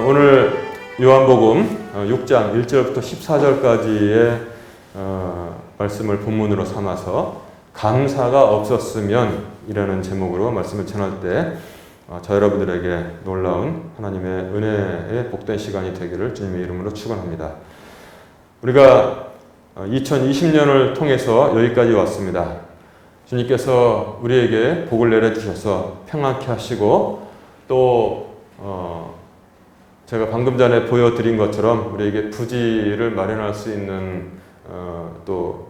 오늘 요한복음 6장 1절부터 14절까지의 말씀을 본문으로 삼아서 감사가 없었으면 이라는 제목으로 말씀을 전할 때 저 여러분들에게 놀라운 하나님의 은혜의 복된 시간이 되기를 주님의 이름으로 축원합니다. 우리가 2020년을 통해서 여기까지 왔습니다. 주님께서 우리에게 복을 내려주셔서 평안케 하시고 또 제가 방금 전에 보여드린 것처럼 우리에게 부지를 마련할 수 있는 또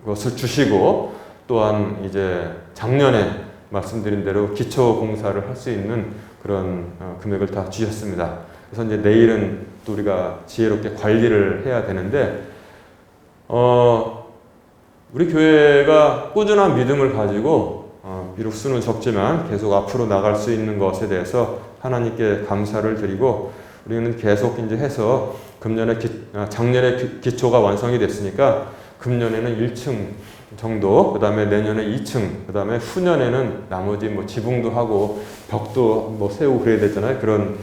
그것을 주시고 또한 이제 작년에 말씀드린 대로 기초 공사를 할 수 있는 그런 금액을 다 주셨습니다. 그래서 이제 내일은 또 우리가 지혜롭게 관리를 해야 되는데 우리 교회가 꾸준한 믿음을 가지고 비록 수는 적지만 계속 앞으로 나갈 수 있는 것에 대해서 하나님께 감사를 드리고 우리는 계속 이제 해서 작년에 기초가 완성이 됐으니까 금년에는 1층 정도, 그 다음에 내년에 2층, 그 다음에 후년에는 나머지 뭐 지붕도 하고 벽도 뭐 세우고 그래야 되잖아요. 그런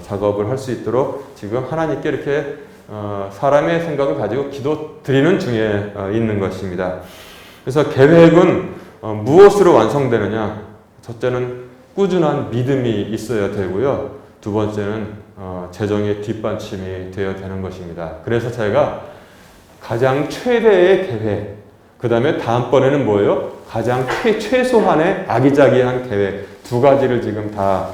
작업을 할 수 있도록 지금 하나님께 이렇게 사람의 생각을 가지고 기도 드리는 중에 있는 것입니다. 그래서 계획은 무엇으로 완성되느냐? 첫째는 꾸준한 믿음이 있어야 되고요. 두 번째는 재정의 뒷받침이 되어야 되는 것입니다. 그래서 제가 가장 최대의 계획, 그 다음에 다음번에는 뭐예요? 가장 최소한의 아기자기한 계획 두 가지를 지금 다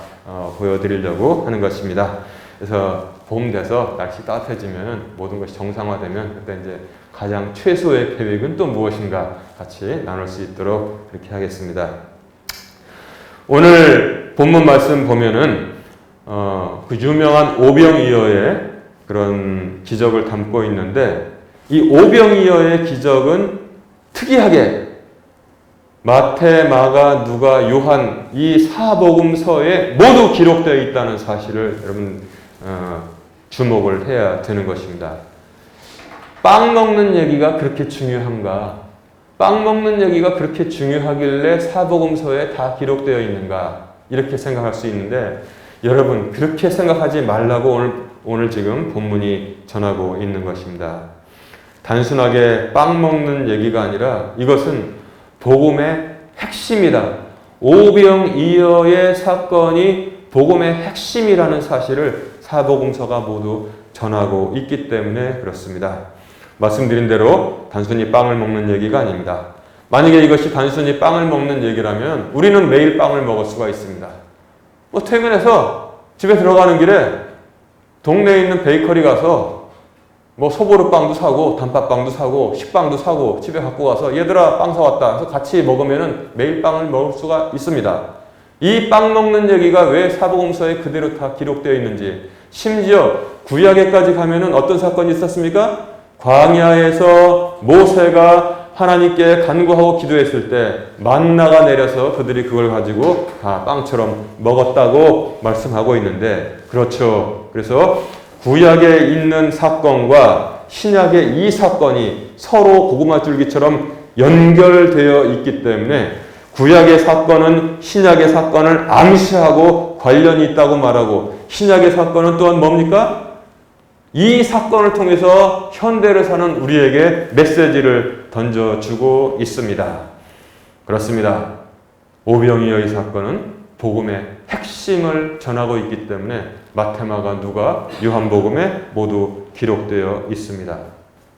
보여드리려고 하는 것입니다. 그래서 봄 돼서 날씨 따뜻해지면 모든 것이 정상화되면 그때 이제 가장 최소의 계획은 또 무엇인가 같이 나눌 수 있도록 그렇게 하겠습니다. 오늘 본문 말씀 보면은 그 유명한 오병이어의 그런 기적을 담고 있는데 이 오병이어의 기적은 특이하게 마태, 마가, 누가, 요한 이 사복음서에 모두 기록되어 있다는 사실을 여러분 주목을 해야 되는 것입니다. 빵 먹는 얘기가 그렇게 중요한가? 빵 먹는 얘기가 그렇게 중요하길래 사복음서에 다 기록되어 있는가? 이렇게 생각할 수 있는데 여러분 그렇게 생각하지 말라고 오늘 지금 본문이 전하고 있는 것입니다. 단순하게 빵 먹는 얘기가 아니라 이것은 복음의 핵심이다. 오병이어의 사건이 복음의 핵심이라는 사실을 사복음서가 모두 전하고 있기 때문에 그렇습니다. 말씀드린 대로 단순히 빵을 먹는 얘기가 아닙니다. 만약에 이것이 단순히 빵을 먹는 얘기라면 우리는 매일 빵을 먹을 수가 있습니다. 퇴근해서 집에 들어가는 길에 동네에 있는 베이커리 가서 소보루빵도 사고 단팥빵도 사고 식빵도 사고 집에 갖고 가서 얘들아 빵 사왔다 해서 같이 먹으면 매일 빵을 먹을 수가 있습니다. 이 빵 먹는 얘기가 왜 사복음서에 그대로 다 기록되어 있는지, 심지어 구약에까지 가면은 어떤 사건이 있었습니까? 광야에서 모세가 하나님께 간구하고 기도했을 때 만나가 내려서 그들이 그걸 가지고 다 빵처럼 먹었다고 말씀하고 있는데, 그렇죠. 그래서 구약에 있는 사건과 신약의 이 사건이 서로 고구마 줄기처럼 연결되어 있기 때문에 구약의 사건은 신약의 사건을 암시하고 관련이 있다고 말하고, 신약의 사건은 또한 뭡니까? 이 사건을 통해서 현대를 사는 우리에게 메시지를 던져주고 있습니다. 그렇습니다. 오병이어의 사건은 복음의 핵심을 전하고 있기 때문에 마태마가, 누가, 요한복음에 모두 기록되어 있습니다.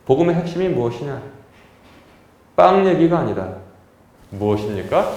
복음의 핵심이 무엇이냐? 빵 얘기가 아니다. 무엇입니까?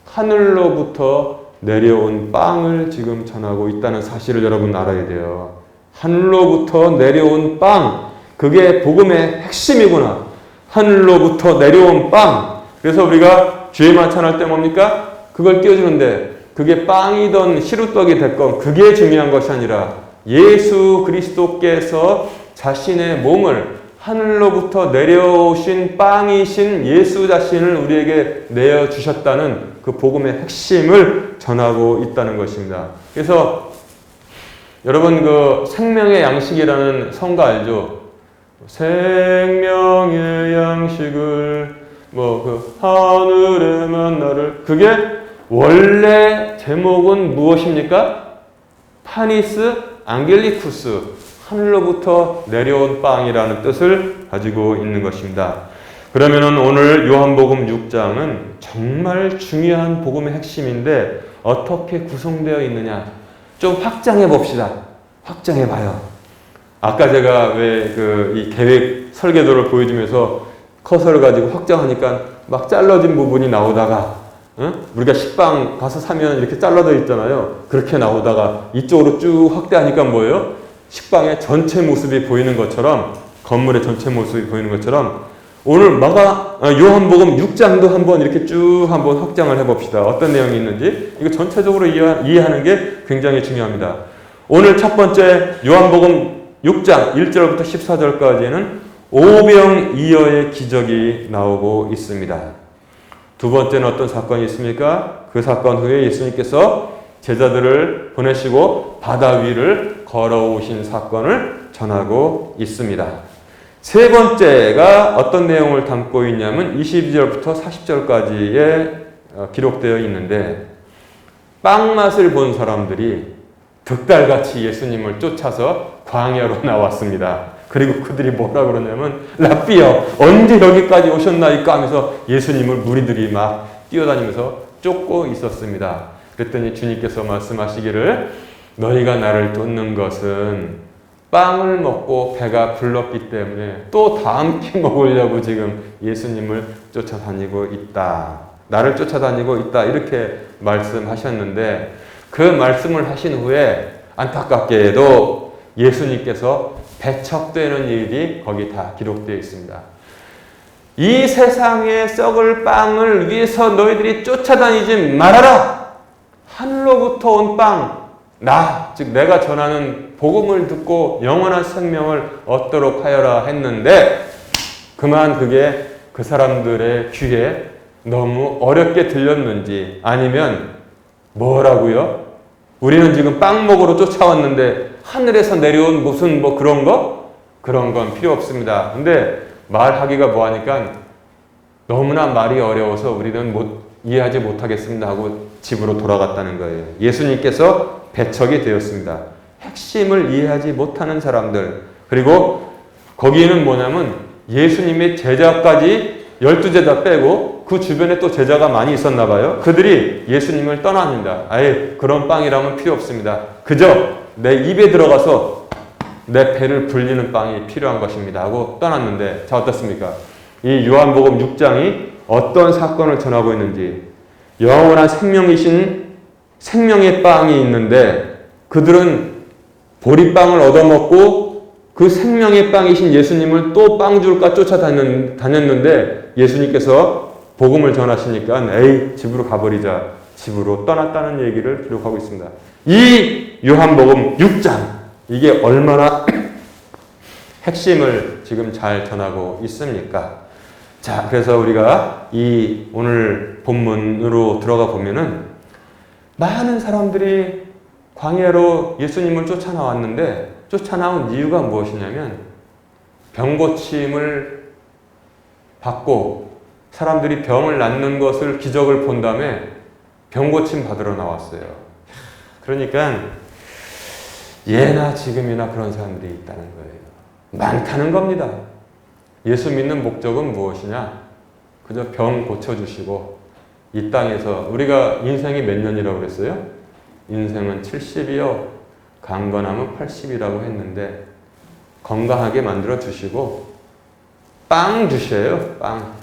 하늘로부터 내려온 빵을 지금 전하고 있다는 사실을 여러분 알아야 돼요. 하늘로부터 내려온 빵, 그게 복음의 핵심이구나. 하늘로부터 내려온 빵. 그래서 우리가 주의 만찬할 때 뭡니까? 그걸 띄워주는데 그게 빵이든 시루떡이 됐건 그게 중요한 것이 아니라 예수 그리스도께서 자신의 몸을 하늘로부터 내려오신 빵이신 예수 자신을 우리에게 내어주셨다는 그 복음의 핵심을 전하고 있다는 것입니다. 그래서 여러분 그 생명의 양식이라는 성가 알죠? 생명의 양식을 하늘의 만나를, 그게 원래 제목은 무엇입니까? 파니스 앙겔리쿠스, 하늘로부터 내려온 빵이라는 뜻을 가지고 있는 것입니다. 그러면은 오늘 요한복음 6장은 정말 중요한 복음의 핵심인데 어떻게 구성되어 있느냐 좀 확장해 봅시다. 확장해 봐요. 아까 제가 왜 이 계획 설계도를 보여주면서 커서를 가지고 확장하니까 막 잘라진 부분이 나오다가 우리가 식빵 가서 사면 이렇게 잘라져 있잖아요. 그렇게 나오다가 이쪽으로 쭉 확대하니까 뭐예요? 식빵의 전체 모습이 보이는 것처럼, 건물의 전체 모습이 보이는 것처럼 오늘 요한복음 6장도 한번 이렇게 쭉 한번 확장을 해봅시다. 어떤 내용이 있는지 이거 전체적으로 이해하는 게 굉장히 중요합니다. 오늘 첫 번째 요한복음 6장 1절부터 14절까지는 오병이어의 기적이 나오고 있습니다. 두 번째는 어떤 사건이 있습니까? 그 사건 후에 예수님께서 제자들을 보내시고 바다 위를 걸어오신 사건을 전하고 있습니다. 세 번째가 어떤 내용을 담고 있냐면 22절부터 40절까지에 기록되어 있는데 빵 맛을 본 사람들이 득달같이 예수님을 쫓아서 광야로 나왔습니다. 그리고 그들이 뭐라 그러냐면 랍비여 언제 여기까지 오셨나이까 하면서 예수님을 무리들이 막 뛰어다니면서 쫓고 있었습니다. 그랬더니 주님께서 말씀하시기를 너희가 나를 쫓는 것은 빵을 먹고 배가 불렀기 때문에 또 다음 끼 먹으려고 지금 예수님을 쫓아다니고 있다. 나를 쫓아다니고 있다. 이렇게 말씀하셨는데 그 말씀을 하신 후에 안타깝게도 예수님께서 배척되는 일이 거기 다 기록되어 있습니다. 이 세상에 썩을 빵을 위해서 너희들이 쫓아다니지 말아라. 하늘로부터 온 빵, 즉 내가 전하는 복음을 듣고 영원한 생명을 얻도록 하여라 했는데 그만 그게 그 사람들의 귀에 너무 어렵게 들렸는지 아니면 뭐라고요? 우리는 지금 빵 먹으러 쫓아왔는데 하늘에서 내려온 무슨 그런 거? 그런 건 필요 없습니다. 근데 말하기가 뭐하니까 너무나 말이 어려워서 우리는 이해하지 못하겠습니다 하고 집으로 돌아갔다는 거예요. 예수님께서 배척이 되었습니다. 핵심을 이해하지 못하는 사람들. 그리고 거기에는 뭐냐면 예수님의 제자까지 12제자 빼고 그 주변에 또 제자가 많이 있었나 봐요. 그들이 예수님을 떠납니다. 아예 그런 빵이라면 필요 없습니다. 그저 내 입에 들어가서 내 배를 불리는 빵이 필요한 것입니다 하고 떠났는데 자 어떻습니까? 이 요한복음 6장이 어떤 사건을 전하고 있는지 영원한 생명이신 생명의 빵이 있는데 그들은 보리빵을 얻어먹고 그 생명의 빵이신 예수님을 또 빵 줄까 쫓아다녔는데 예수님께서 복음을 전하시니까 에이 집으로 가버리자 집으로 떠났다는 얘기를 기록하고 있습니다. 이 요한복음 6장 이게 얼마나 핵심을 지금 잘 전하고 있습니까? 자, 그래서 우리가 이 오늘 본문으로 들어가 보면은 많은 사람들이 광야로 예수님을 쫓아나왔는데 쫓아나온 이유가 무엇이냐면 병고침을 받고 사람들이 병을 낫는 것을 기적을 본 다음에 병고침 받으러 나왔어요. 그러니까 예나 지금이나 그런 사람들이 있다는 거예요. 많다는 겁니다. 예수 믿는 목적은 무엇이냐? 그저 병 고쳐주시고 이 땅에서 우리가 인생이 몇 년이라고 그랬어요? 인생은 70이요. 강건하면 80이라고 했는데 건강하게 만들어 주시고 빵 주셔요. 빵.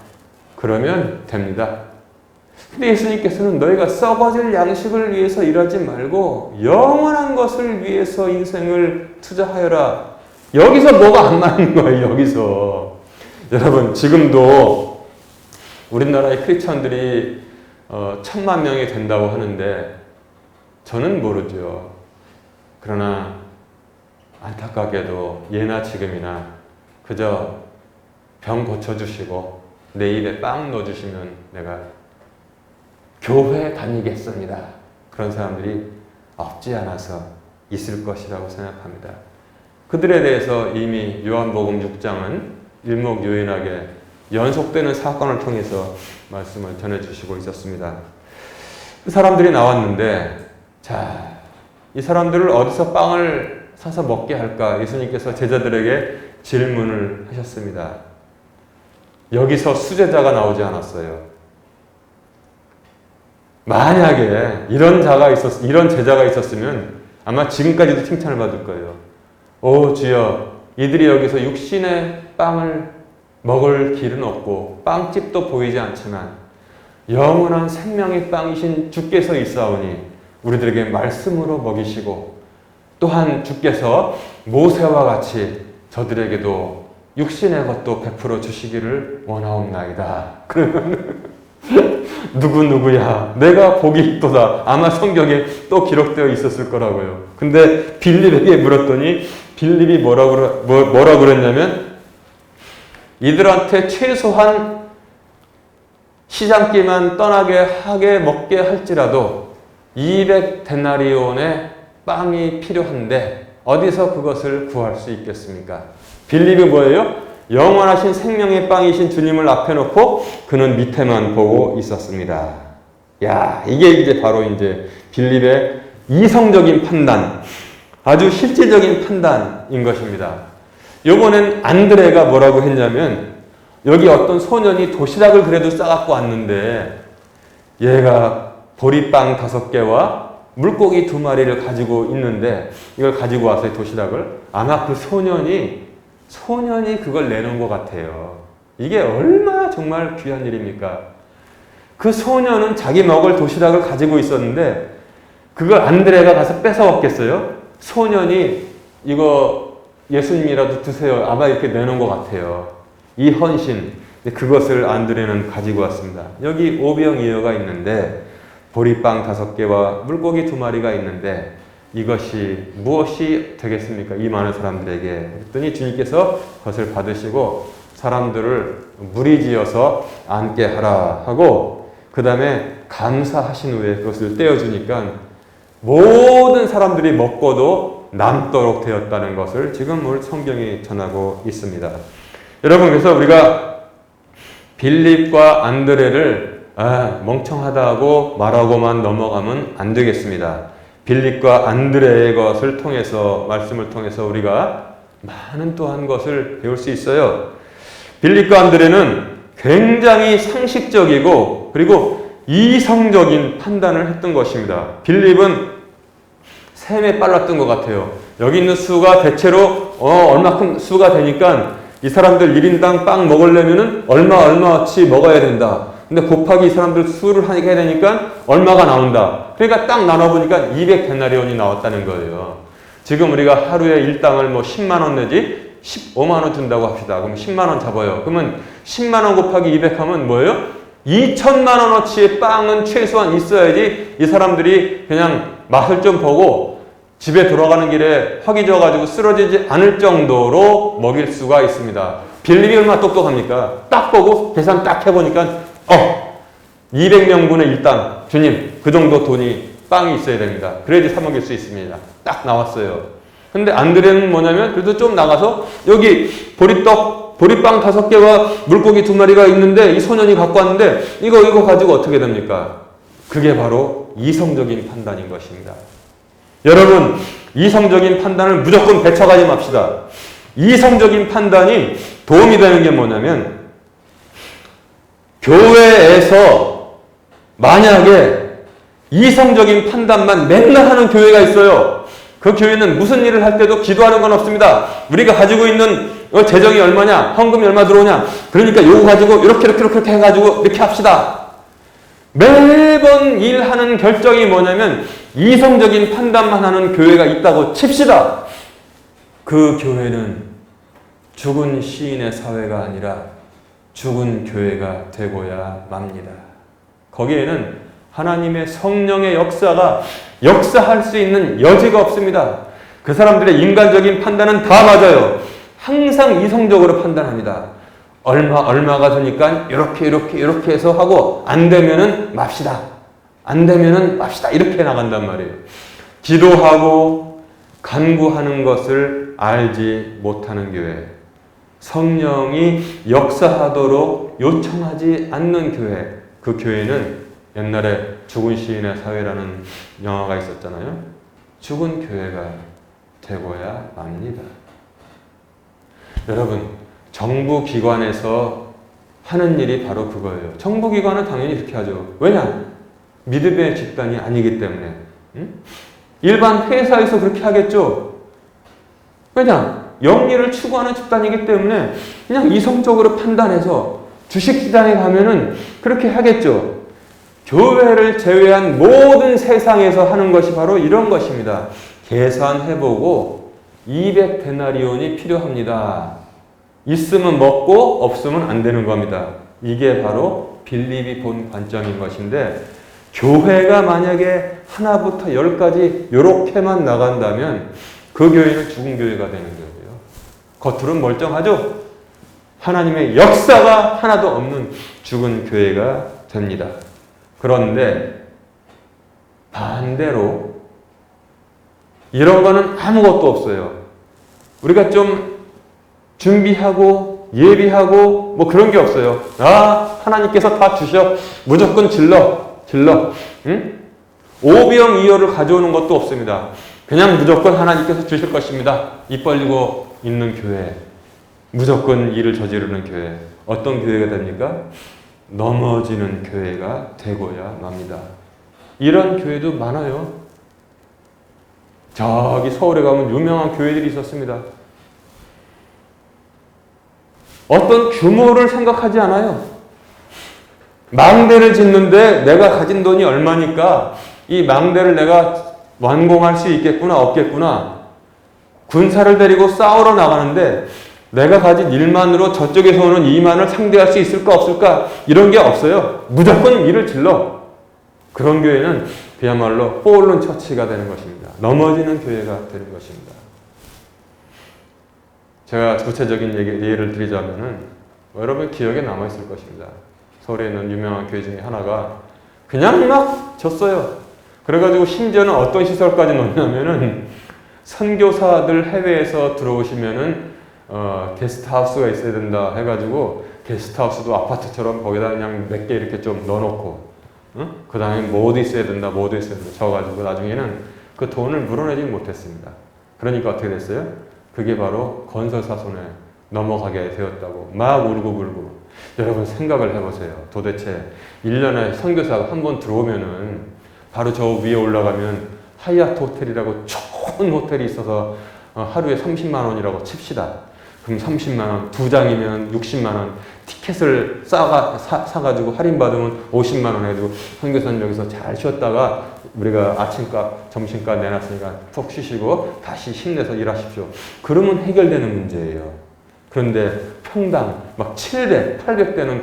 그러면 됩니다. 근데 예수님께서는 너희가 썩어질 양식을 위해서 일하지 말고 영원한 것을 위해서 인생을 투자하여라. 여기서 뭐가 안 맞는 거예요. 여기서. 여러분 지금도 우리나라의 크리스천들이 1000만 명이 된다고 하는데 저는 모르죠. 그러나 안타깝게도 예나 지금이나 그저 병 고쳐주시고 내 입에 빵 넣어주시면 내가 교회 다니겠습니다. 그런 사람들이 없지 않아서 있을 것이라고 생각합니다. 그들에 대해서 이미 요한복음 6장은 일목요연하게 연속되는 사건을 통해서 말씀을 전해주시고 있었습니다. 그 사람들이 나왔는데 자 이 사람들을 어디서 빵을 사서 먹게 할까? 예수님께서 제자들에게 질문을 하셨습니다. 여기서 수제자가 나오지 않았어요. 만약에 이런 제자가 있었으면 아마 지금까지도 칭찬을 받을 거예요. 오 주여, 이들이 여기서 육신의 빵을 먹을 길은 없고 빵집도 보이지 않지만 영원한 생명의 빵이신 주께서 있사오니 우리들에게 말씀으로 먹이시고 또한 주께서 모세와 같이 저들에게도 육신의 것도 베풀어 주시기를 원하옵나이다. 그러면 누구야? 내가 복이 있도다. 아마 성경에 또 기록되어 있었을 거라고요. 근데 빌립에게 물었더니 빌립이 뭐라 그랬냐면 이들한테 최소한 시장기만 떠나게 먹게 할지라도 200데나리온의 빵이 필요한데 어디서 그것을 구할 수 있겠습니까? 빌립이 뭐예요? 영원하신 생명의 빵이신 주님을 앞에 놓고 그는 밑에만 보고 있었습니다. 야, 이게 이제 바로 이제 빌립의 이성적인 판단, 아주 실질적인 판단인 것입니다. 요번엔 안드레가 뭐라고 했냐면 여기 어떤 소년이 도시락을 그래도 싸갖고 왔는데 얘가 보리빵 5개와 물고기 2마리를 가지고 있는데 이걸 가지고 와서 도시락을 아마 그 소년이 그걸 내놓은 것 같아요. 이게 얼마나 정말 귀한 일입니까? 그 소년은 자기 먹을 도시락을 가지고 있었는데 그걸 안드레가 가서 뺏어 먹겠어요? 소년이 이거 예수님이라도 드세요. 아마 이렇게 내놓은 것 같아요. 이 헌신, 그것을 안드레는 가지고 왔습니다. 여기 오병이어가 있는데 보리빵 5개와 물고기 2마리가 있는데 이것이 무엇이 되겠습니까? 이 많은 사람들에게. 그랬더니 주님께서 그것을 받으시고 사람들을 무리지어서 앉게 하라 하고 그 다음에 감사하신 후에 그것을 떼어주니까 모든 사람들이 먹고도 남도록 되었다는 것을 지금 오늘 성경이 전하고 있습니다. 여러분, 그래서 우리가 빌립과 안드레를 멍청하다고 말하고만 넘어가면 안 되겠습니다. 빌립과 안드레의 것을 통해서, 말씀을 통해서 우리가 많은 또한 것을 배울 수 있어요. 빌립과 안드레는 굉장히 상식적이고 그리고 이성적인 판단을 했던 것입니다. 빌립은 셈에 빨랐던 것 같아요. 여기 있는 수가 대체로 얼마큼 수가 되니까 이 사람들 1인당 빵 먹으려면 얼마어치 먹어야 된다. 근데 곱하기 이 사람들 수를 하게 되니까 얼마가 나온다. 그러니까 딱 나눠보니까 200데나리온이 나왔다는 거예요. 지금 우리가 하루에 일당을 10만원 내지 15만원 준다고 합시다. 그럼 10만원 잡아요. 그러면 10만원 곱하기 200 하면 뭐예요? 2천만원어치의 빵은 최소한 있어야지 이 사람들이 그냥 맛을 좀 보고 집에 돌아가는 길에 허기져가지고 쓰러지지 않을 정도로 먹일 수가 있습니다. 빌립이 얼마나 똑똑합니까? 딱 보고 계산 딱 해보니까 200명분의 일당 주님 그 정도 돈이 빵이 있어야 됩니다. 그래야지 사 먹일 수 있습니다. 딱 나왔어요. 근데 안드레는 뭐냐면 그래도 좀 나가서 여기 보리빵 5개와 물고기 2마리가 있는데 이 소년이 갖고 왔는데 이거 가지고 어떻게 됩니까? 그게 바로 이성적인 판단인 것입니다. 여러분, 이성적인 판단을 무조건 배척하지 맙시다. 이성적인 판단이 도움이 되는 게 뭐냐면 교회에서 만약에 이성적인 판단만 맨날 하는 교회가 있어요. 그 교회는 무슨 일을 할 때도 기도하는 건 없습니다. 우리가 가지고 있는 재정이 얼마냐, 헌금이 얼마 들어오냐, 그러니까 요거 가지고 이렇게 해가지고 이렇게 합시다. 매번 일하는 결정이 뭐냐면 이성적인 판단만 하는 교회가 있다고 칩시다. 그 교회는 죽은 시인의 사회가 아니라 죽은 교회가 되고야 맙니다. 거기에는 하나님의 성령의 역사가 역사할 수 있는 여지가 없습니다. 그 사람들의 인간적인 판단은 다 맞아요. 항상 이성적으로 판단합니다. 얼마가 되니까 이렇게 해서 하고 안 되면은 맙시다. 이렇게 나간단 말이에요. 기도하고 간구하는 것을 알지 못하는 교회, 성령이 역사하도록 요청하지 않는 교회, 그 교회는 옛날에 죽은 시인의 사회라는 영화가 있었잖아요. 죽은 교회가 되고야 맙니다. 여러분, 정부기관에서 하는 일이 바로 그거예요. 정부기관은 당연히 이렇게 하죠. 왜냐? 믿음의 집단이 아니기 때문에. 일반 회사에서 그렇게 하겠죠. 왜냐? 영리를 추구하는 집단이기 때문에 그냥 이성적으로 판단해서 주식시장에 가면은 그렇게 하겠죠. 교회를 제외한 모든 세상에서 하는 것이 바로 이런 것입니다. 계산해보고 200데나리온이 필요합니다. 있으면 먹고 없으면 안 되는 겁니다. 이게 바로 빌립이 본 관점인 것인데, 교회가 만약에 하나부터 10까지 이렇게만 나간다면 그 교회는 죽은 교회가 되는 거예요. 겉으로는 멀쩡하죠? 하나님의 역사가 하나도 없는 죽은 교회가 됩니다. 그런데 반대로 이런 거는 아무것도 없어요. 우리가 좀 준비하고 예비하고 뭐 그런 게 없어요. 하나님께서 다 주셔. 무조건 질러. 응? 오병이어를 가져오는 것도 없습니다. 그냥 무조건 하나님께서 주실 것입니다. 입 벌리고 있는 교회. 무조건 일을 저지르는 교회. 어떤 교회가 됩니까? 넘어지는 교회가 되고야 맙니다. 이런 교회도 많아요. 저기 서울에 가면 유명한 교회들이 있었습니다. 어떤 규모를 생각하지 않아요. 망대를 짓는데 내가 가진 돈이 얼마니까 이 망대를 내가 완공할 수 있겠구나 없겠구나. 군사를 데리고 싸우러 나가는데 내가 가진 1만으로 저쪽에서 오는 2만을 상대할 수 있을까 없을까 이런 게 없어요. 무조건 일을 질러. 그런 교회는 그야말로 폴론 처치가 되는 것입니다. 넘어지는 교회가 되는 것입니다. 제가 구체적인 예를 드리자면은 여러분 기억에 남아있을 것입니다. 서울에 있는 유명한 교회 중에 하나가 그냥 막 졌어요. 그래가지고 심지어는 어떤 시설까지 넣냐면은 선교사들 해외에서 들어오시면은 게스트하우스가 있어야 된다 해가지고 게스트하우스도 아파트처럼 거기다 그냥 몇 개 이렇게 좀 넣어놓고 그 다음에 모두 있어야 된다 적어가지고 나중에는 그 돈을 물어내지 못했습니다. 그러니까 어떻게 됐어요? 그게 바로 건설사 손에 넘어가게 되었다고 막 울고 여러분 생각을 해보세요. 도대체 1년에 선교사가 한 번 들어오면은 바로 저 위에 올라가면 하얏트 호텔이라고 좋은 호텔이 있어서 하루에 30만 원이라고 칩시다. 그럼 30만 원, 2장이면 60만 원, 티켓을 사가지고 할인받으면 50만 원 해가지고 선교사님 여기서 잘 쉬었다가 우리가 아침값, 점심값 내놨으니까 푹 쉬시고 다시 힘내서 일하십시오. 그러면 해결되는 문제예요. 그런데 평당 막 700, 800대는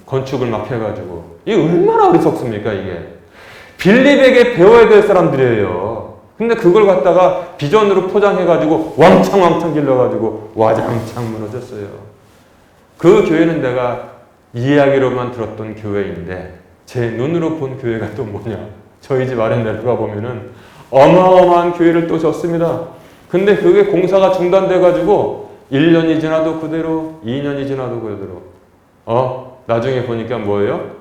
건축을 막 해가지고 이게 얼마나 어리석습니까 이게. 빌립에게 배워야 될 사람들이에요. 근데 그걸 갖다가 비전으로 포장해가지고 왕창 길러가지고 와장창 무너졌어요. 그 교회는 내가 이야기로만 들었던 교회인데 제 눈으로 본 교회가 또 뭐냐. 저희 집 아래 내려가 보면은 어마어마한 교회를 또 졌습니다. 근데 그게 공사가 중단돼가지고 1년이 지나도 그대로 2년이 지나도 그대로 나중에 보니까 뭐예요?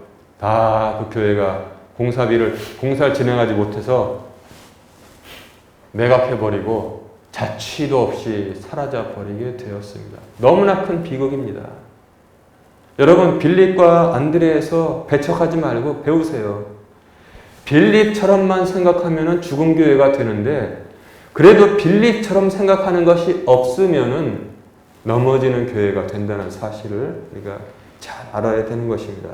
다 그 교회가 공사를 진행하지 못해서 매각해버리고 자취도 없이 사라져버리게 되었습니다. 너무나 큰 비극입니다. 여러분 빌립과 안드레에서 배척하지 말고 배우세요. 빌립처럼만 생각하면 죽은 교회가 되는데 그래도 빌립처럼 생각하는 것이 없으면 넘어지는 교회가 된다는 사실을 우리가 잘 알아야 되는 것입니다.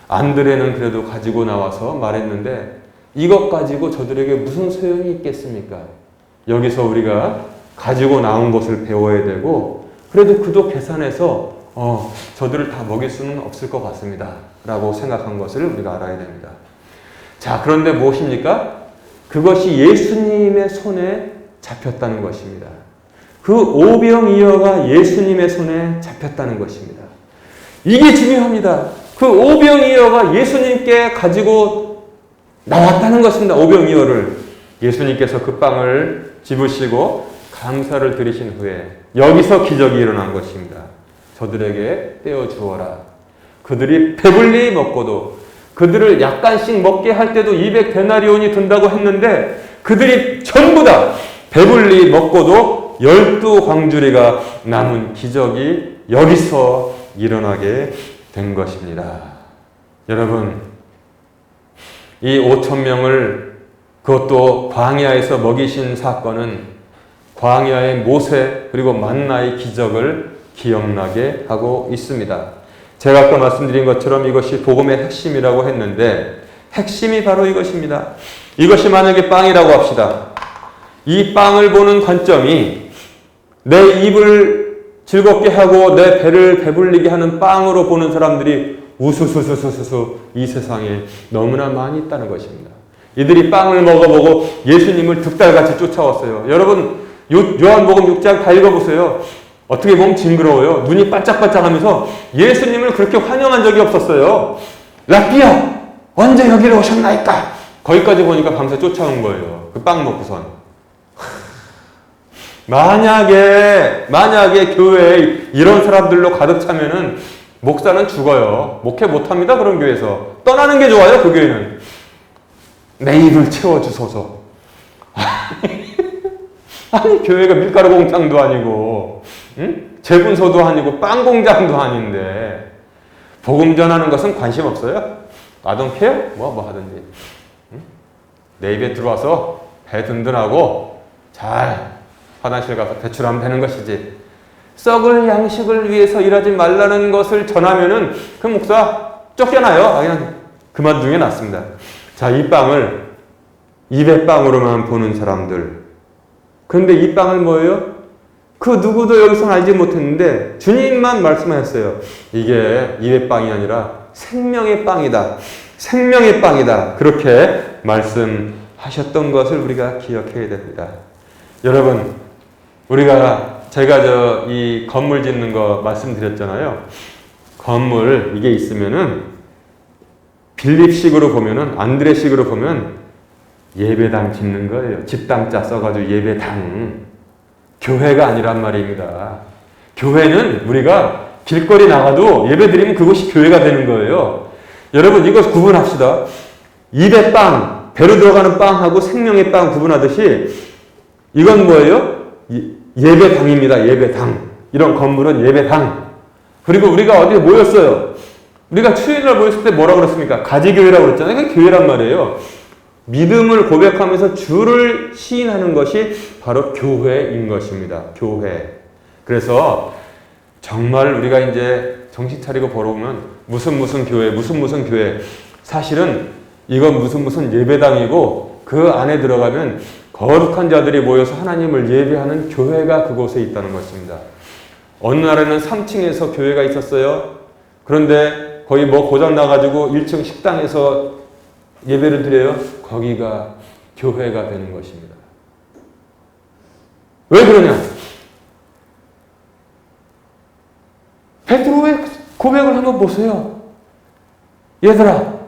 안드레는 그래도 가지고 나와서 말했는데 이것 가지고 저들에게 무슨 소용이 있겠습니까? 여기서 우리가 가지고 나온 것을 배워야 되고 그래도 그도 계산해서 저들을 다 먹일 수는 없을 것 같습니다. 라고 생각한 것을 우리가 알아야 됩니다. 자, 그런데 무엇입니까? 그것이 예수님의 손에 잡혔다는 것입니다. 그 오병이어가 예수님의 손에 잡혔다는 것입니다. 이게 중요합니다. 그 오병이어가 예수님께 가지고 나왔다는 것입니다. 오병이어를. 예수님께서 그 빵을 집으시고 감사를 드리신 후에 여기서 기적이 일어난 것입니다. 저들에게 떼어 주어라. 그들이 배불리 먹고도 그들을 약간씩 먹게 할 때도 200데나리온이 든다고 했는데 그들이 전부 다 배불리 먹고도 12광주리가 남은 기적이 여기서 일어나게 된 것입니다. 여러분, 이 5,000명을 그것도 광야에서 먹이신 사건은 광야의 모세 그리고 만나의 기적을 기억나게 하고 있습니다. 제가 아까 말씀드린 것처럼 이것이 복음의 핵심이라고 했는데 핵심이 바로 이것입니다. 이것이 만약에 빵이라고 합시다. 이 빵을 보는 관점이 내 입을 즐겁게 하고 내 배를 배불리게 하는 빵으로 보는 사람들이 우수수수수수 이 세상에 너무나 많이 있다는 것입니다. 이들이 빵을 먹어보고 예수님을 득달같이 쫓아왔어요. 여러분 요한복음 6장 다 읽어보세요. 어떻게 보면 징그러워요. 눈이 반짝반짝하면서 예수님을 그렇게 환영한 적이 없었어요. 라비야 언제 여기로 오셨나이까? 거기까지 보니까 밤새 쫓아온 거예요. 그 빵 먹고선. 만약에 교회에 이런 사람들로 가득 차면은 목사는 죽어요. 목회 못합니다. 그런 교회에서. 떠나는 게 좋아요. 그 교회는. 내 입을 채워주소서. 아니 교회가 밀가루 공장도 아니고 응? 재분소도 아니고 빵 공장도 아닌데 복음 전하는 것은 관심 없어요? I don't care? 뭐 하든지 응? 내 입에 들어와서 배 든든하고 잘 화장실 가서 대출하면 되는 것이지 썩을 양식을 위해서 일하지 말라는 것을 전하면은 그 목사 쫓겨나요. 그냥 그만두는 게 낫습니다. 자, 이 빵을 입의 빵으로만 보는 사람들. 그런데 이 빵은 뭐예요? 그 누구도 여기서는 알지 못했는데 주님만 말씀하셨어요. 이게 입의 빵이 아니라 생명의 빵이다. 생명의 빵이다. 그렇게 말씀하셨던 것을 우리가 기억해야 됩니다. 여러분, 제가 이 건물 짓는 거 말씀드렸잖아요. 건물 이게 있으면은 빌립식으로 보면은 안드레식으로 보면 예배당 짓는 거예요. 집당자 써가지고 예배당. 교회가 아니란 말입니다. 교회는 우리가 길거리 나가도 예배 드리면 그것이 교회가 되는 거예요. 여러분 이것 구분합시다. 입의 빵, 배로 들어가는 빵하고 생명의 빵 구분하듯이 이건 뭐예요? 예배당입니다. 예배당. 이런 건물은 예배당. 그리고 우리가 어디에 모였어요? 우리가 추인을 모였을 때 뭐라고 그랬습니까? 가지교회라고 그랬잖아요. 그게 교회란 말이에요. 믿음을 고백하면서 주를 시인하는 것이 바로 교회인 것입니다. 교회. 그래서 정말 우리가 이제 정신 차리고 보러보면 무슨 교회. 사실은 이건 무슨 예배당이고 그 안에 들어가면 거룩한 자들이 모여서 하나님을 예배하는 교회가 그곳에 있다는 것입니다. 어느 날에는 3층에서 교회가 있었어요. 그런데 거의 고장 나가지고 1층 식당에서 예배를 드려요. 거기가 교회가 되는 것입니다. 왜 그러냐? 베드로의 고백을 한번 보세요. 얘들아,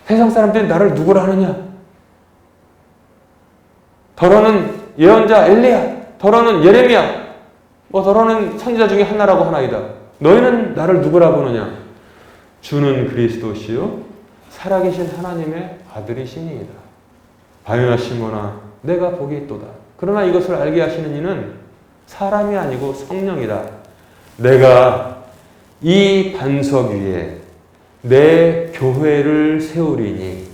세상 사람들이 나를 누구라 하느냐? 더러는 예언자 엘리야, 더러는 예레미야, 더러는 선지자 중에 하나라고 하나이다. 너희는 나를 누구라 보느냐? 주는 그리스도시요 살아계신 하나님의 아들이시니이다. 바요나 시몬아, 내가 복이 있도다. 그러나 이것을 알게 하시는 이는 사람이 아니고 성령이다. 내가 이 반석 위에 내 교회를 세우리니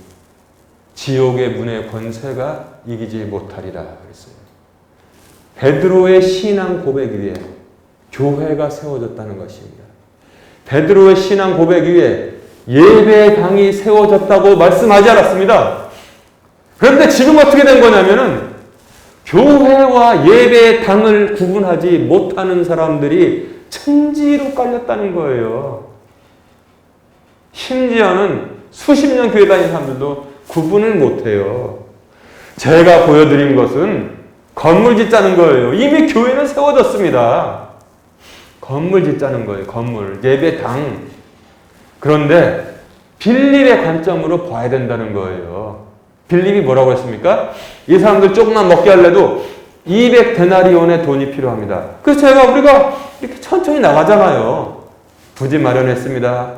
지옥의 문의 권세가 이기지 못하리라 그랬어요. 베드로의 신앙 고백 위에 교회가 세워졌다는 것입니다. 베드로의 신앙 고백 위에 예배당이 세워졌다고 말씀하지 않았습니다. 그런데 지금 어떻게 된 거냐면은 교회와 예배당을 구분하지 못하는 사람들이 천지로 깔렸다는 거예요. 심지어는 수십 년 교회 다니는 사람들도 구분을 못해요. 제가 보여드린 것은 건물 짓자는 거예요. 이미 교회는 세워졌습니다. 건물 짓자는 거예요. 건물, 예배당. 그런데 빌립의 관점으로 봐야 된다는 거예요. 빌립이 뭐라고 했습니까? 이 사람들 조금만 먹게 하려도 200데나리온의 돈이 필요합니다. 그래서 우리가 이렇게 천천히 나가잖아요. 부지 마련했습니다.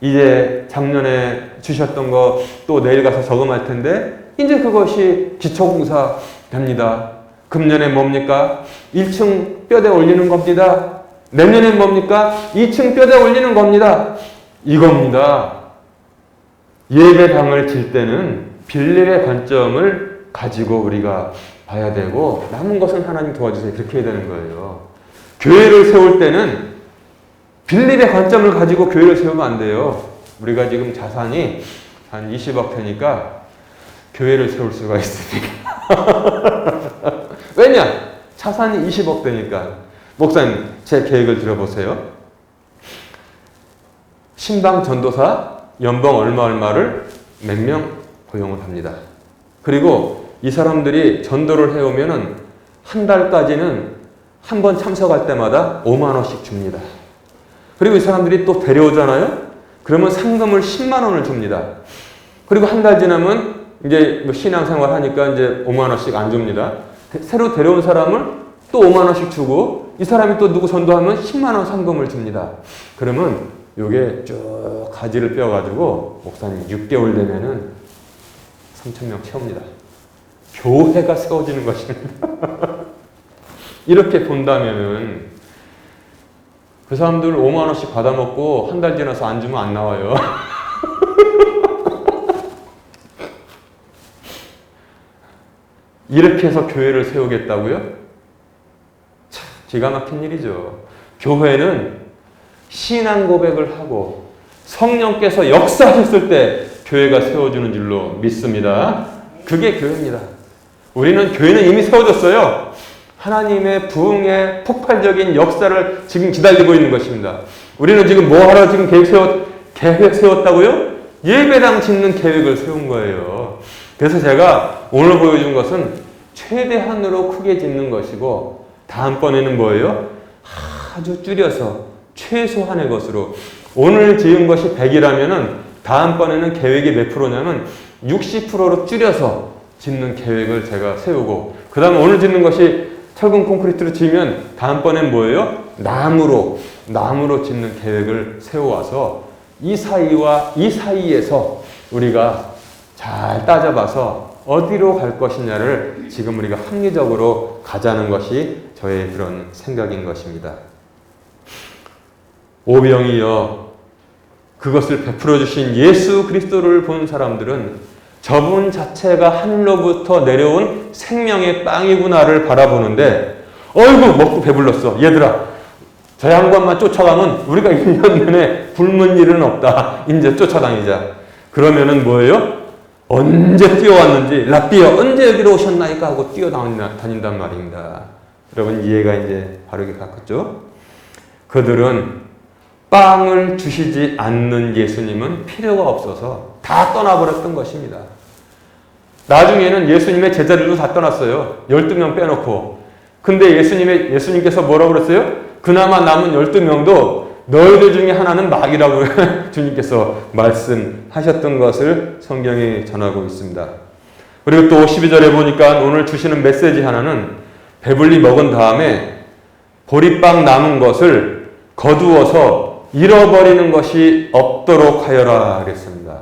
이제 작년에 주셨던 거 또 내일 가서 저금할 텐데 이제 그것이 기초공사 됩니다. 금년에 뭡니까? 1층 뼈대 올리는 겁니다. 내년엔 뭡니까? 2층 뼈대 올리는 겁니다. 이겁니다. 예배당을 질 때는 빌립의 관점을 가지고 우리가 봐야 되고 남은 것은 하나님 도와주세요. 그렇게 해야 되는 거예요. 교회를 세울 때는 빌립의 관점을 가지고 교회를 세우면 안 돼요. 우리가 지금 자산이 한 20억 되니까 교회를 세울 수가 있으니까. 왜냐? 자산이 20억 되니까. 목사님, 제 계획을 들어보세요. 신방 전도사 연봉 얼마를 몇 명 고용을 합니다. 그리고 이 사람들이 전도를 해오면은 한 달까지는 한 번 참석할 때마다 5만 원씩 줍니다. 그리고 이 사람들이 또 데려오잖아요? 그러면 상금을 10만 원을 줍니다. 그리고 한 달 지나면 이제 신앙생활 하니까 이제 5만 원씩 안 줍니다. 새로 데려온 사람을 또 5만 원씩 주고 이 사람이 또 누구 전도하면 10만 원 상금을 줍니다. 그러면 요게 쭉 가지를 펴가지고 목사님 6개월 되면은 3,000명 채웁니다. 교회가 세워지는 것입니다. 이렇게 본다면은 그 사람들 5만 원씩 받아먹고 한 달 지나서 안 주면 안 나와요. 이렇게 해서 교회를 세우겠다고요? 참 기가 막힌 일이죠. 교회는 신앙 고백을 하고 성령께서 역사하셨을 때 교회가 세워주는 줄로 믿습니다. 그게 교회입니다. 우리는 교회는 이미 세워졌어요. 하나님의 부흥의 폭발적인 역사를 지금 기다리고 있는 것입니다. 우리는 지금 뭐 하러 지금 계획 세웠다고요? 예배당 짓는 계획을 세운 거예요. 그래서 제가 오늘 보여준 것은 최대한으로 크게 짓는 것이고 다음번에는 뭐예요? 아주 줄여서 최소한의 것으로 오늘 지은 것이 100이라면은 다음번에는 계획이 몇 프로냐면 60%로 줄여서 짓는 계획을 제가 세우고 그 다음에 오늘 짓는 것이 철근 콘크리트로 지으면 다음번엔 뭐예요? 나무로 짓는 계획을 세워와서 이 사이에서 우리가 잘 따져봐서 어디로 갈 것이냐를 지금 우리가 합리적으로 가자는 것이 저의 그런 생각인 것입니다. 오병이어 그것을 베풀어 주신 예수 그리스도를 본 사람들은 저분 자체가 하늘로부터 내려온 생명의 빵이구나를 바라보는데 어이구 먹고 배불렀어. 얘들아 저 양반만 쫓아가면 우리가 1년 내내 굶은 일은 없다. 이제 쫓아다니자. 그러면은 뭐예요? 언제 뛰어왔는지 라삐어 언제 여기로 오셨나이까 하고 뛰어다닌단 말입니다. 여러분 이해가 이제 바르게 갔겠죠? 그들은 빵을 주시지 않는 예수님은 필요가 없어서 다 떠나버렸던 것입니다. 나중에는 예수님의 제자들도 다 떠났어요. 12명 빼놓고. 근데 예수님께서 뭐라고 그랬어요? 그나마 남은 12명도 너희들 중에 하나는 마귀라고 주님께서 말씀하셨던 것을 성경이 전하고 있습니다. 그리고 또 12절에 보니까 오늘 주시는 메시지 하나는 배불리 먹은 다음에 보리빵 남은 것을 거두어서 잃어버리는 것이 없도록 하여라 하겠습니다.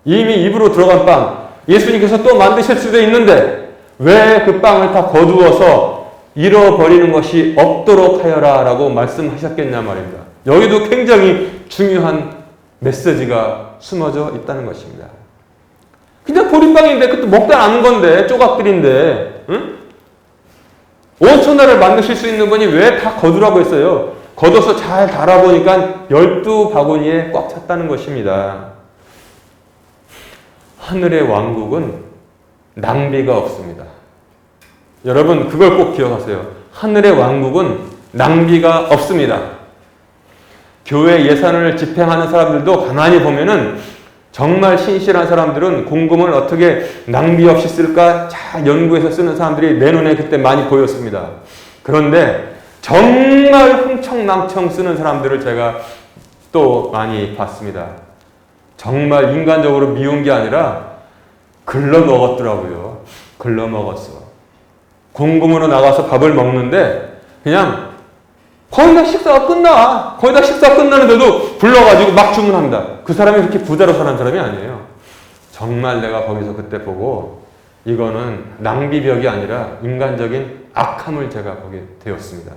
이미 입으로 들어간 빵 예수님께서 또 만드실 수도 있는데 왜 그 빵을 다 거두어서 잃어버리는 것이 없도록 하여라 라고 말씀하셨겠냐 말입니다. 여기도 굉장히 중요한 메시지가 숨어져 있다는 것입니다. 그냥 보리빵인데 그것도 먹다 남은 건데 조각들인데 응? 5천 알을 만드실 수 있는 분이 왜 다 거두라고 했어요? 걷어서 잘 달아보니까 12바구니에 꽉 찼다는 것입니다. 하늘의 왕국은 낭비가 없습니다. 여러분 그걸 꼭 기억하세요. 하늘의 왕국은 낭비가 없습니다. 교회 예산을 집행하는 사람들도 가만히 보면은 정말 신실한 사람들은 공금을 어떻게 낭비 없이 쓸까 잘 연구해서 쓰는 사람들이 내 눈에 그때 많이 보였습니다. 그런데 정말 흥청망청 쓰는 사람들을 제가 또 많이 봤습니다. 정말 인간적으로 미운 게 아니라 글러먹었더라고요. 글러먹었어. 공금으로 나가서 밥을 먹는데 그냥 거의 다 식사가 끝나. 거의 다 식사가 끝나는데도 불러가지고 막 주문합니다. 그 사람이 그렇게 부자로 사는 사람이 아니에요. 정말 내가 거기서 그때 보고 이거는 낭비벽이 아니라 인간적인 악함을 제가 보게 되었습니다.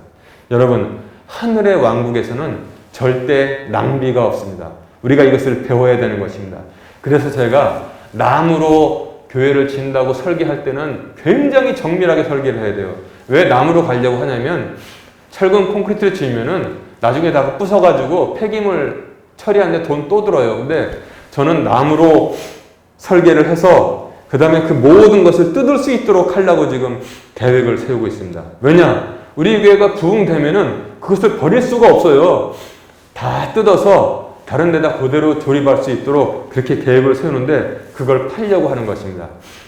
여러분, 하늘의 왕국에서는 절대 낭비가 없습니다. 우리가 이것을 배워야 되는 것입니다. 그래서 제가 나무로 교회를 짓는다고 설계할 때는 굉장히 정밀하게 설계를 해야 돼요. 왜 나무로 가려고 하냐면 철근 콘크리트를 지으면은 나중에 다 부숴가지고 폐기물 처리하는데 돈 또 들어요. 근데 저는 나무로 설계를 해서 그 다음에 그 모든 것을 뜯을 수 있도록 하려고 지금 계획을 세우고 있습니다. 왜냐? 우리 교회가 부흥되면은 그것을 버릴 수가 없어요. 다 뜯어서 다른 데다 그대로 조립할 수 있도록 그렇게 계획을 세우는데 그걸 팔려고 하는 것입니다.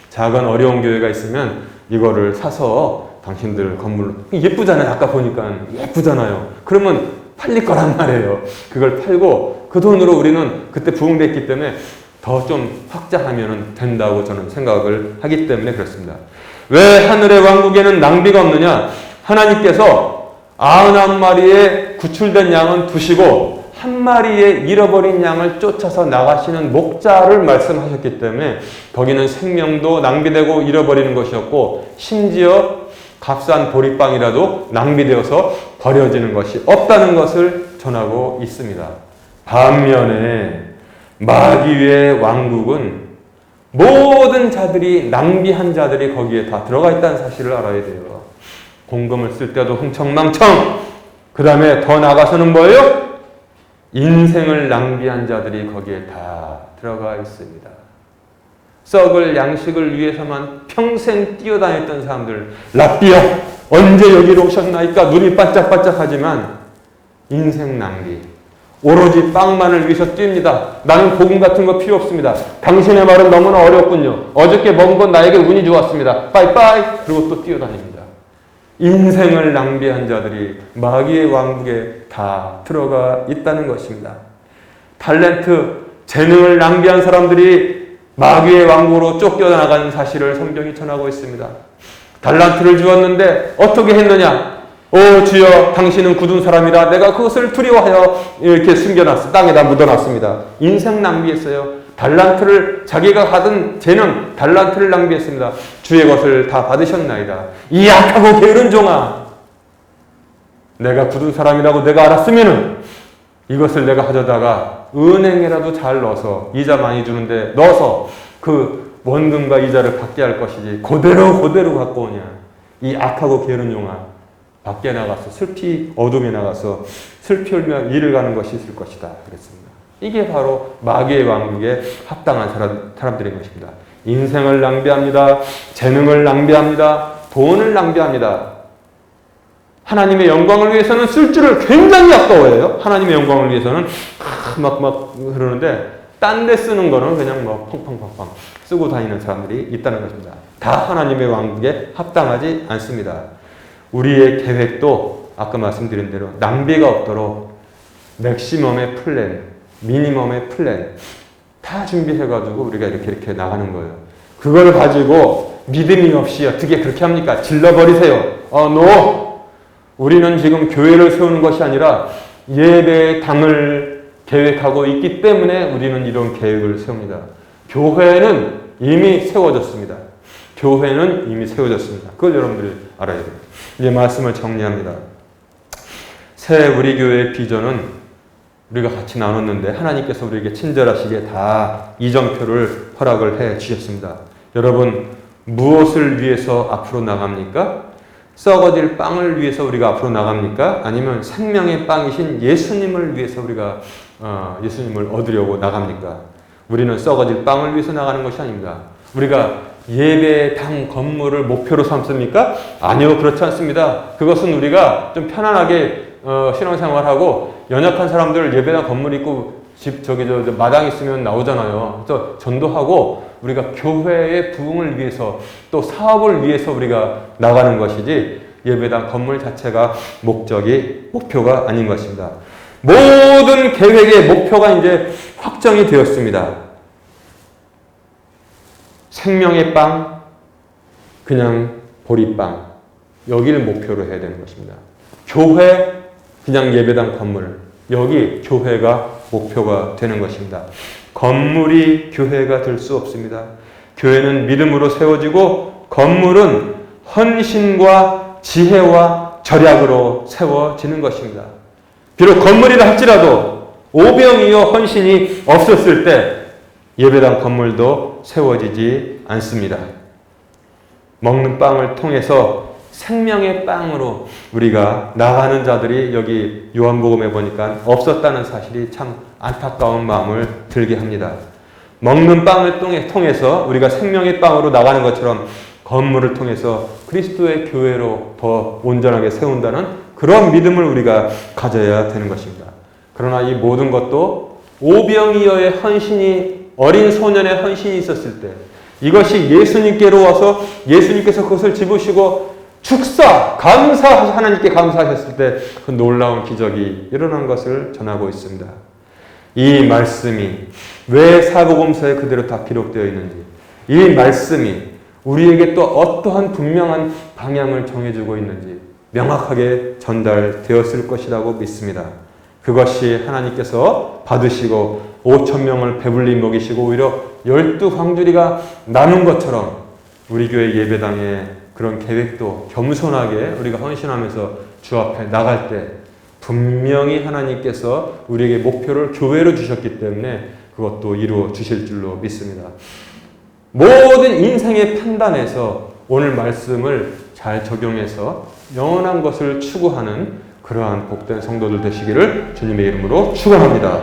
작은 어려운 교회가 있으면 이거를 사서 당신들 건물로 예쁘잖아요. 아까 보니까 예쁘잖아요. 그러면 팔릴 거란 말이에요. 그걸 팔고 그 돈으로 우리는 그때 부흥됐기 때문에 더 좀 확장하면 된다고 저는 생각을 하기 때문에 그렇습니다. 왜 하늘의 왕국에는 낭비가 없느냐? 하나님께서 99마리의 구출된 양은 두시고 한 마리의 잃어버린 양을 쫓아서 나가시는 목자를 말씀하셨기 때문에 거기는 생명도 낭비되고 잃어버리는 것이었고 심지어 값싼 보리빵이라도 낭비되어서 버려지는 것이 없다는 것을 전하고 있습니다. 반면에 마귀의 왕국은 모든 자들이 낭비한 자들이 거기에 다 들어가 있다는 사실을 알아야 돼요. 공금을 쓸 때도 흥청망청. 그 다음에 더 나가서는 뭐예요? 인생을 낭비한 자들이 거기에 다 들어가 있습니다. 썩을 양식을 위해서만 평생 뛰어다녔던 사람들, 랍비여 언제 여기로 오셨나이까 눈이 반짝반짝하지만 인생 낭비, 오로지 빵만을 위해서 뜁니다. 나는 복음 같은 거 필요 없습니다. 당신의 말은 너무나 어렵군요. 어저께 먹은 건 나에게 운이 좋았습니다. 빠이빠이. 그리고 또 뛰어다닙니다. 인생을 낭비한 자들이 마귀의 왕국에 다 들어가 있다는 것입니다. 탤런트, 재능을 낭비한 사람들이 마귀의 왕국으로 쫓겨나가는 사실을 성경이 전하고 있습니다. 달란트를 주었는데 어떻게 했느냐? 오 주여, 당신은 굳은 사람이라 내가 그것을 두려워하여 이렇게 숨겨놨어. 땅에다 묻어놨습니다. 인생 낭비했어요. 달란트를 자기가 받은 재능, 달란트를 낭비했습니다. 주의 것을 다 받으셨나이다. 이 악하고 게으른 종아, 내가 굳은 사람이라고 내가 알았으면은 이것을 내가 가져다가 은행에라도 잘 넣어서 이자 많이 주는데 넣어서 그 원금과 이자를 받게 할 것이지 그대로 갖고 오냐. 이 악하고 게으른 종아, 밖에 나가서 슬피 어둠에 나가서 슬피 울며 일을 가는 것이 있을 것이다 그랬습니다. 이게 바로 마귀의 왕국에 합당한 사람들인 것입니다. 인생을 낭비합니다. 재능을 낭비합니다. 돈을 낭비합니다. 하나님의 영광을 위해서는 쓸 줄을 굉장히 아까워해요. 하나님의 영광을 위해서는 막 그러는데 딴 데 쓰는 거는 그냥 뭐 펑펑펑펑 쓰고 다니는 사람들이 있다는 것입니다. 다 하나님의 왕국에 합당하지 않습니다. 우리의 계획도 아까 말씀드린 대로 낭비가 없도록 맥시멈의 플랜, 미니멈의 플랜 다 준비해가지고 우리가 이렇게 나가는 거예요. 그걸 가지고 믿음이 없이 어떻게 그렇게 합니까? 질러버리세요. no! 우리는 지금 교회를 세우는 것이 아니라 예배의 당을 계획하고 있기 때문에 우리는 이런 계획을 세웁니다. 교회는 이미 세워졌습니다. 교회는 이미 세워졌습니다. 그걸 여러분들이 알아야 돼요. 이제 말씀을 정리합니다. 새 우리 교회의 비전은 우리가 같이 나눴는데 하나님께서 우리에게 친절하시게 다 이정표를 허락을 해 주셨습니다. 여러분, 무엇을 위해서 앞으로 나갑니까? 썩어질 빵을 위해서 우리가 앞으로 나갑니까? 아니면 생명의 빵이신 예수님을 위해서 우리가 예수님을 얻으려고 나갑니까? 우리는 썩어질 빵을 위해서 나가는 것이 아닙니다. 우리가 예배당 건물을 목표로 삼습니까? 아니요, 그렇지 않습니다. 그것은 우리가 좀 편안하게 신앙생활하고 연약한 사람들 예배당 건물 있고 집 저 마당 있으면 나오잖아요. 그래서 전도하고 우리가 교회의 부흥을 위해서 또 사업을 위해서 우리가 나가는 것이지 예배당 건물 자체가 목표가 아닌 것입니다. 모든 계획의 목표가 이제 확정이 되었습니다. 생명의 빵, 그냥 보리빵. 여기를 목표로 해야 되는 것입니다. 교회, 그냥 예배당 건물, 여기 교회가 목표가 되는 것입니다. 건물이 교회가 될 수 없습니다. 교회는 믿음으로 세워지고 건물은 헌신과 지혜와 절약으로 세워지는 것입니다. 비록 건물이라 할지라도 오병이어 헌신이 없었을 때 예배당 건물도 세워지지 않습니다. 먹는 빵을 통해서 생명의 빵으로 우리가 나가는 자들이 여기 요한복음에 보니까 없었다는 사실이 참 안타까운 마음을 들게 합니다. 먹는 빵을 통해서 우리가 생명의 빵으로 나가는 것처럼 건물을 통해서 그리스도의 교회로 더 온전하게 세운다는 그런 믿음을 우리가 가져야 되는 것입니다. 그러나 이 모든 것도 오병이어의 헌신이, 어린 소년의 헌신이 있었을 때, 이것이 예수님께로 와서 예수님께서 그것을 집으시고 하나님께 감사하셨을 때 그 놀라운 기적이 일어난 것을 전하고 있습니다. 이 말씀이 왜 사복음서에 그대로 다 기록되어 있는지, 이 말씀이 우리에게 또 어떠한 분명한 방향을 정해주고 있는지 명확하게 전달되었을 것이라고 믿습니다. 그것이 하나님께서 받으시고 5,000명을 배불리 먹이시고 오히려 12광주리가 나눈 것처럼 우리 교회 예배당에 그런 계획도 겸손하게 우리가 헌신하면서 주 앞에 나갈 때 분명히 하나님께서 우리에게 목표를 교회로 주셨기 때문에 그것도 이루어 주실 줄로 믿습니다. 모든 인생의 판단에서 오늘 말씀을 잘 적용해서 영원한 것을 추구하는 그러한 복된 성도들 되시기를 주님의 이름으로 축원합니다.